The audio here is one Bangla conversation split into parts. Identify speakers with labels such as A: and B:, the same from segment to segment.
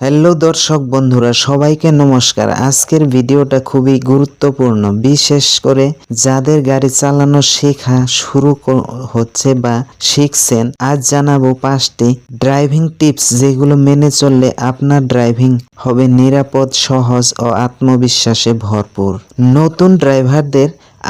A: হ্যালো দর্শক বন্ধুরা, সবাইকে নমস্কার। আজকের ভিডিওটা খুবই গুরুত্বপূর্ণ, বিশেষ করে যাদের গাড়ি চালানো শেখা শুরু হচ্ছে বা শিখছেন। আজ জানাবো 5টি ড্রাইভিং টিপস, যেগুলো মেনে চললে আপনার ড্রাইভিং হবে নিরাপদ, সহজ ও আত্মবিশ্বাসে ভরপুর। নতুন ড্রাইভারদের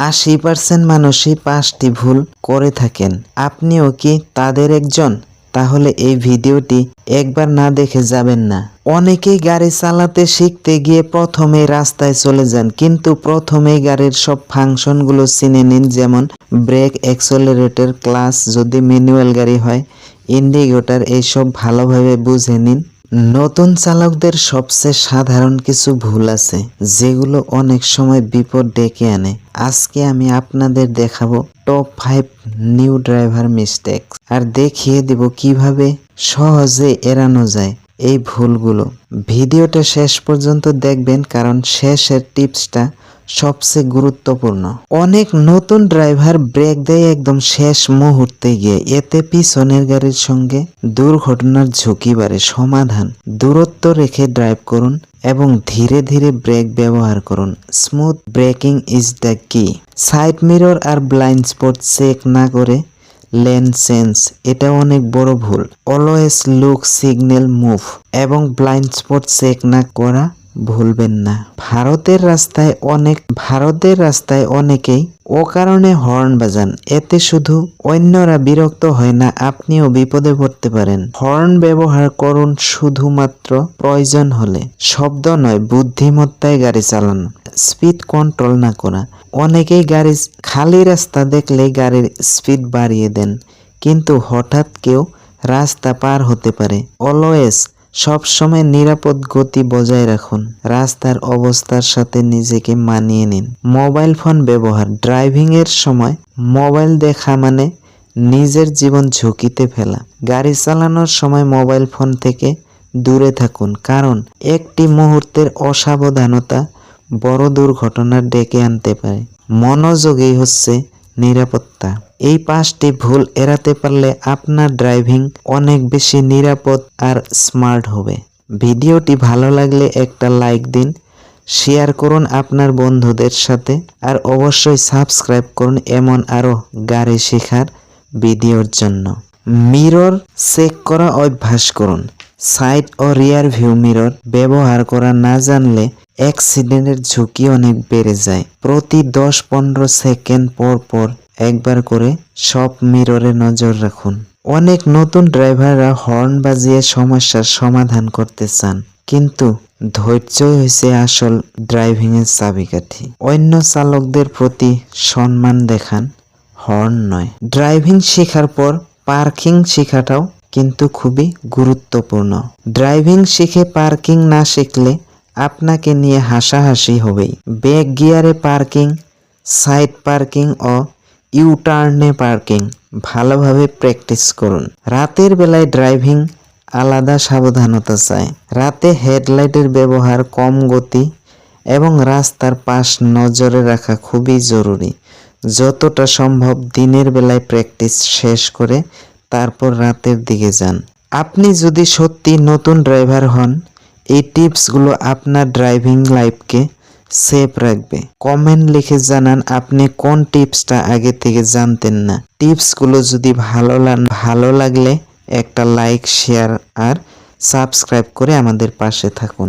A: 80% মানুষই 5টি ভুল করে থাকেন। আপনিও কি তাদের একজন? তাহলে এই ভিডিওটি একবার না দেখে যাবেন না। অনেকেই গাড়ি চালাতে শিখতে গিয়ে প্রথমেই রাস্তায় চলে যান, কিন্তু প্রথমেই গাড়ির সব ফাংশনগুলো চিনে নিন, যেমন ব্রেক, অ্যাক্সেলারেটর, ক্লাচ যদি ম্যানুয়াল গাড়ি হয়, ইন্ডিকেটর, এইসব ভালোভাবে বুঝে নিন। নতুন চালকদের সবচেয়ে সাধারণ কিছু ভুল আছে, যেগুলো অনেক সময় বিপদ ডেকে আনে। আজকে আমি আপনাদের দেখাবো টপ 5 নিউ ড্রাইভার মিস্টেক, আর দেখিয়ে দিব কিভাবে সহজে এড়ানো যায় এই ভুলগুলো। ভিডিওটা শেষ পর্যন্ত দেখবেন, কারণ শেষের টিপসটা সবচেয়ে গুরুত্বপূর্ণ। অনেক নতুন ড্রাইভার ব্রেক দেয় একদম শেষ মুহূর্তে গিয়ে, এতে পিছনের গাড়ির সঙ্গে দুর্ঘটনার ঝুঁকি বাড়ে। সমাধান: দূরত্ব রেখে ড্রাইভ করুন এবং ধীরে ধীরে ব্রেক ব্যবহার করুন। স্মুথ ব্রেকিং ইজ দ্য কি। সাইড মিরর আর ব্লাইন্ড স্পট চেক না করে লেন চেঞ্জ, এটা অনেক বড় ভুল। অলওয়েজ লুক, সিগন্যাল, মুভ এবং ব্লাইন্ড স্পট চেক না করা ভুলবেন না। ভারতের রাস্তায় অনেকেই অকারণে হর্ন বাজান, এতে শুধু অন্যরা বিরক্ত হয় না, আপনিও বিপদে পড়তে পারেন। হর্ন ব্যবহার করুন শুধুমাত্র প্রয়োজন হলে, শব্দ নয়, বুদ্ধিমত্তায় গাড়ি চালানো। স্পিড কন্ট্রোল না করা, অনেকেই খালি রাস্তা দেখলে গাড়ির স্পিড বাড়িয়ে দেন, কিন্তু হঠাৎ কেউ রাস্তা পার হতে পারে। অলওয়েজ সবসময় নিরাপদ গতি বজায় রাখুন, রাস্তার অবস্থার সাথে নিজেকে মানিয়ে নিন। মোবাইল ফোন ব্যবহার: ড্রাইভিং এর সময় মোবাইল দেখা মানে নিজের জীবন ঝুঁকিতে ফেলা। গাড়ি চালানোর সময় মোবাইল ফোন থেকে দূরে থাকুন, কারণ একটি মুহূর্তের অসাবধানতা বড় দুর্ঘটনা ডেকে আনতে পারে। মনোযোগই হচ্ছে নিরাপত্তা। এই 5টি ভুল এড়াতে পারলে আপনার ড্রাইভিং অনেক বেশি নিরাপদ আর স্মার্ট হবে। ভিডিওটি ভালো লাগলে একটা লাইক দিন, শেয়ার করুন আপনার বন্ধুদের সাথে, আর অবশ্যই সাবস্ক্রাইব করুন এমন আরও গাড়ি শেখার ভিডিওর জন্য। মিরর চেক করা অভ্যাস করুন। সাইড ও রিয়ার ভিউ মিরর ব্যবহার করা না জানলে অ্যাক্সিডেন্টের ঝুঁকি অনেক বেড়ে যায়। প্রতি 10-15 সেকেন্ড পর পর একবার করে সব মিররে নজর রাখুন। অনেক নতুন ড্রাইভাররা হর্ন বাজিয়ে সমস্যার সমাধান করতে চান, কিন্তু ধৈর্যই হয়েছে আসল ড্রাইভিং এর চাবিকাঠি। অন্য চালকদের প্রতি সম্মান দেখান, হর্ন নয়। ড্রাইভিং শেখার পর পার্কিং শেখাটাও কিন্তু খুবই গুরুত্বপূর্ণ। ড্রাইভিং শিখে পার্কিং না শিখলে আপনাকে নিয়ে হাসাহাসি হবেই। ব্যাক গিয়ারে পার্কিং, সাইড পার্কিং ও ইউটার্নে পার্কিং ভালোভাবে প্র্যাকটিস করুন। রাতের বেলায় ড্রাইভিং আলাদা সাবধানতা চায়। রাতে হেডলাইটের ব্যবহার, কম গতি এবং রাস্তার পাশ নজরে রাখা খুবই জরুরি। যতটা সম্ভব দিনের বেলায় প্র্যাকটিস শেষ করে তারপর রাতের দিকে যান। আপনি যদি সত্যি নতুন ড্রাইভার হন, এই টিপসগুলো আপনার ড্রাইভিং লাইফকে সেফ রাখবে। কমেন্ট লিখে জানান আপনি কোন টিপসটা আগে থেকে জানতেন না। টিপসগুলো যদি ভালো লাগলে একটা লাইক, শেয়ার আর সাবস্ক্রাইব করে আমাদের পাশে থাকুন।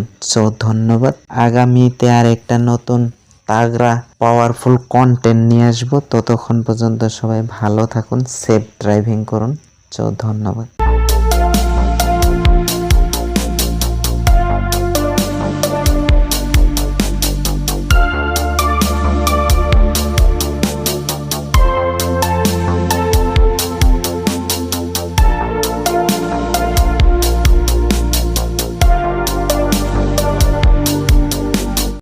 A: ধন্যবাদ। আগামীতে আর একটা নতুন তাগড়া পাওয়ারফুল কন্টেন্ট নিয়ে আসবো। ততক্ষণ পর্যন্ত সবাই ভালো থাকুন, সেফ ড্রাইভিং করুন। ধন্যবাদ।